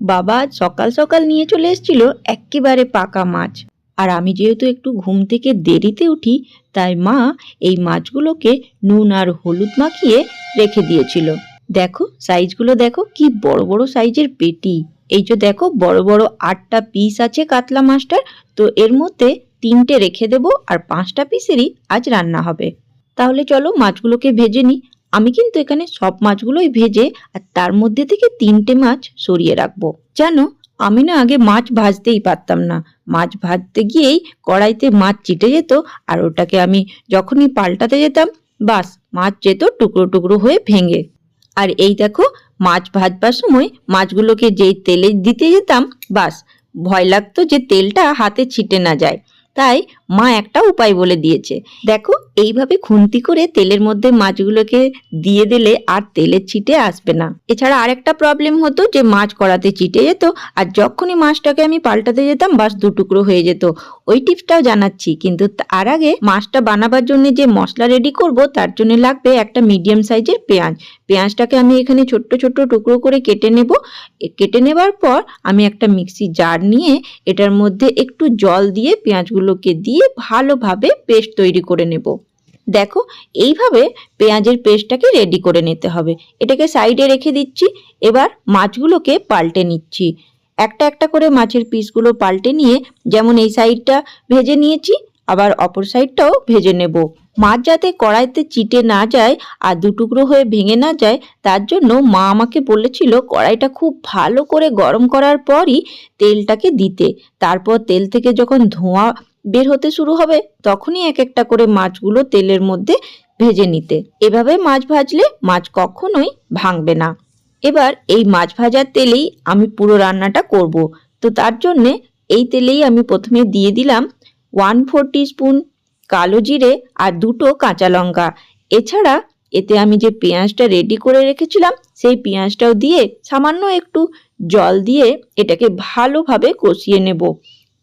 বাবা আজ সকাল সকাল নিয়ে চলে এসেছিল একেবারে পাকা মাছ। আর আমি যেহেতু একটু ঘুম থেকে দেরিতে উঠি, তাই মা এই মাছগুলোকে নুন আর হলুদ মাখিয়ে রেখে দিয়েছিল। দেখো সাইজগুলো, দেখো কি বড় বড় সাইজের পেটি। এই যে দেখো বড় বড় 8টা পিস আছে কাতলা মাছটার। তো এর মধ্যে 3টে রেখে দেব আর 5টা পিসেরই আজ রান্না হবে। তাহলে চলো মাছগুলোকে ভেজে নিই। আমি কিন্তু এখানে সব মাছগুলোই ভেজে আর তার মধ্যে থেকে 3টে মাছ সরিয়ে রাখবো। জানো, আমি না আগে মাছ ভাজতেই পারতাম না। মাছ ভাজতে গিয়েই কড়াইতে মাছ চিটে যেত, আর ওটাকে আমি যখনই পাল্টাতে যেতাম, বাস মাছ যেত টুকরো টুকরো হয়ে ভেঙে। আর এই দেখো, মাছ ভাজবার সময় মাছগুলোকে যেই তেলে দিতে যেতাম, বাস ভয় লাগতো যে তেলটা হাতে ছিটে না যায়। তাই মা একটা উপায় বলে দিয়েছে, দেখো এইভাবে খুন্তি করে তেলের মধ্যে মাছগুলোকে দিয়ে দিলে আর তেলের ছিটে আসবে না। এছাড়া আরেকটা প্রবলেম হতো যে মাছ কড়াতে চিটে যেত, আর যখনই মাছটাকে আমি পাল্টাতে যেতাম বাস দুটুকরো হয়ে যেত। ওই টিপসটাও জানাচ্ছি, কিন্তু তার আগে মাছটা বানাবার জন্য যে মশলা রেডি করব তার জন্য লাগবে একটা মিডিয়াম সাইজের পেঁয়াজ। পেঁয়াজটাকে আমি এখানে ছোট্ট ছোট্ট টুকরো করে কেটে নেব। কেটে নেবার পর আমি একটা মিক্সি জার নিয়ে এটার মধ্যে একটু জল দিয়ে পেঁয়াজগুলোকে দিয়ে ভালোভাবে পেস্ট তৈরি করে নেব। দেখো এইভাবে পেঁয়াজের পেস্টটাকে রেডি করে নিতে হবে। এটাকে সাইডে রেখে দিচ্ছি। এবার মাছগুলোকে পাল্টে নিচ্ছি। একটা একটা করে মাছের পিসগুলো পাল্টে নিয়ে, যেমন এই সাইডটা ভেজে নিয়েছি, আবার অপর সাইডটাও ভেজে নেব। মাছ যাতে কড়াইতে চিটে না যায় আর দুটুকরো হয়ে ভেঙে না যায়, তার জন্য মা আমাকে বলেছিল কড়াইটা খুব ভালো করে গরম করার পরই তেলটাকে দিতে। তারপর তেল থেকে যখন ধোঁয়া বের হতে শুরু হবে তখনই এক একটা করে মাছগুলো তেলের মধ্যে ভেজে নিতে। এভাবে মাছ ভাজলে মাছ কখনোই ভাঙবে না। এবার এই মাছ ভাজার তেলেই আমি পুরো রান্নাটা করব। তো তার জন্যে এই তেলেই আমি প্রথমে দিয়ে দিলাম 1/4 টিস্পুন কালো জিরে আর 2টো কাঁচা লঙ্কা। এছাড়া এতে আমি যে পেঁয়াজটা রেডি করে রেখেছিলাম সেই পেঁয়াজটাও দিয়ে সামান্য একটু জল দিয়ে এটাকে ভালোভাবে কষিয়ে নেব।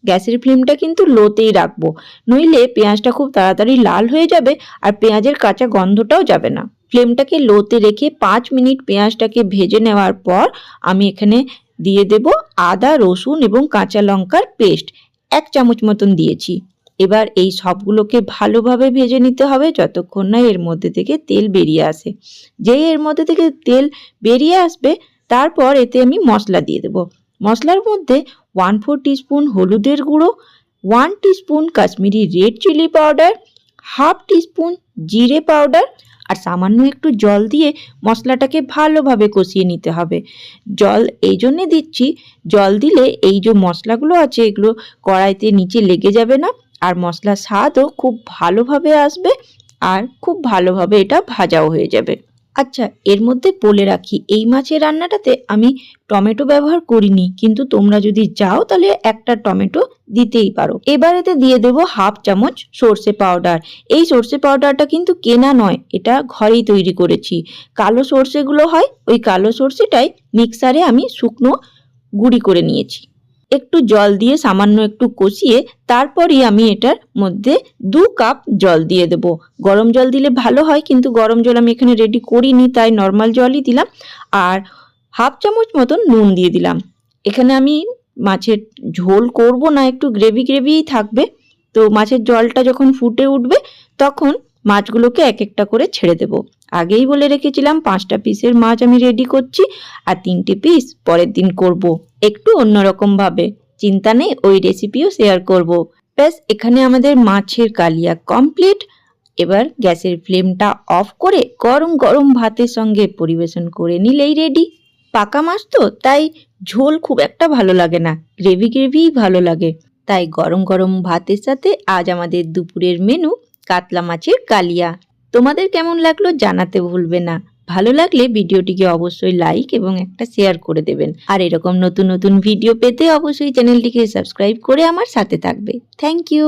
গ্যাসের ফ্লেমটা কিন্তু লোতেই রাখবো, নইলে পেঁয়াজটা খুব তাড়াতাড়ি লাল হয়ে যাবে আর পেঁয়াজের কাঁচা গন্ধটাও যাবে না। ফ্লেমটাকে লোতে রেখে 5 মিনিট পেঁয়াজটাকে ভেজে নেওয়ার পর আমি এখানে দিয়ে দেব আদা, রসুন এবং কাঁচা লঙ্কার পেস্ট 1 চামচ মতন দিয়েছি। এবার এই সবগুলোকে ভালোভাবে ভেজে নিতে হবে যতক্ষণ না এর মধ্যে থেকে তেল বেরিয়ে আসে। যেই এর মধ্যে থেকে তেল বেরিয়ে আসবে তারপর এতে আমি মশলা দিয়ে দেব। মশলার মধ্যে 1/4 টিস্পুন হলুদের গুঁড়ো, 1 teaspoon Kashmiri red chilli powder, 1/2 teaspoon জিরে পাউডার আর সামান্য একটু জল দিয়ে মশলাটাকে ভালোভাবে কষিয়ে নিতে হবে। জল এই জন্যে দিচ্ছি, জল দিলে এই যে মশলাগুলো আছে এগুলো কড়াইতে নিচে লেগে যাবে না, আর মশলার স্বাদও খুব ভালোভাবে আসবে আর খুব ভালোভাবে এটা ভাজাও হয়ে যাবে। আচ্ছা, এর মধ্যে বলে রাখি এই মাছের রান্নাটাতে আমি টমেটো ব্যবহার করিনি, কিন্তু তোমরা যদি চাও তাহলে একটা টমেটো দিতেই পারো। এবার এতে দিয়ে দেবো 1/2 চামচ সর্ষে পাউডার। এই সর্ষে পাউডারটা কিন্তু কেনা নয়, এটা ঘরেই তৈরি করেছি। কালো সর্ষেগুলো হয়, ওই কালো সর্ষেটাই মিক্সারে আমি শুকনো গুঁড়ি করে নিয়েছি। একটু জল দিয়ে সামান্য একটু কষিয়ে তারপরই আমি এটার মধ্যে 2 কাপ জল দিয়ে দেব। গরম জল দিলে ভালো হয়, কিন্তু গরম জল আমি এখানে রেডি করিনি, তাই নর্মাল জলই দিলাম। আর 1/2 চামচ মতন নুন দিয়ে দিলাম। এখানে আমি মাছের ঝোল করব না, একটু গ্রেভি গ্রেভিই থাকবে। তো মাছের জলটা যখন ফুটে উঠবে তখন মাছগুলোকে এক একটা করে ছেড়ে দেব। আগেই বলে রেখেছিলাম 5টা পিসের মাছ আমি রেডি করছি, আর 3টে পিস পরের দিন করব একটু অন্যরকম ভাবে। চিন্তা নেই, ওই রেসিপিও শেয়ার করব। ব্যাস, এখানে আমাদের মাছের কালিয়া কমপ্লিট। এবার গ্যাসের ফ্লেমটা অফ করে গরম গরম ভাতের সঙ্গে পরিবেশন করে নিলেই রেডি। পাকা মাছ তো, তাই ঝোল খুব একটা ভালো লাগে না, গ্রেভি গ্রেভিই ভালো লাগে। তাই গরম গরম ভাতের সাথে আজ আমাদের দুপুরের মেনু কাতলা মাছের কালিয়া। তোমাদের কেমন লাগলো জানাতে ভুলবে না। ভালো লাগলে ভিডিওটিকে অবশ্যই লাইক এবং একটা শেয়ার করে দেবেন। আর এরকম নতুন নতুন ভিডিও পেতে অবশ্যই চ্যানেলটিকে সাবস্ক্রাইব করে আমার সাথে থাকবে। Thank you.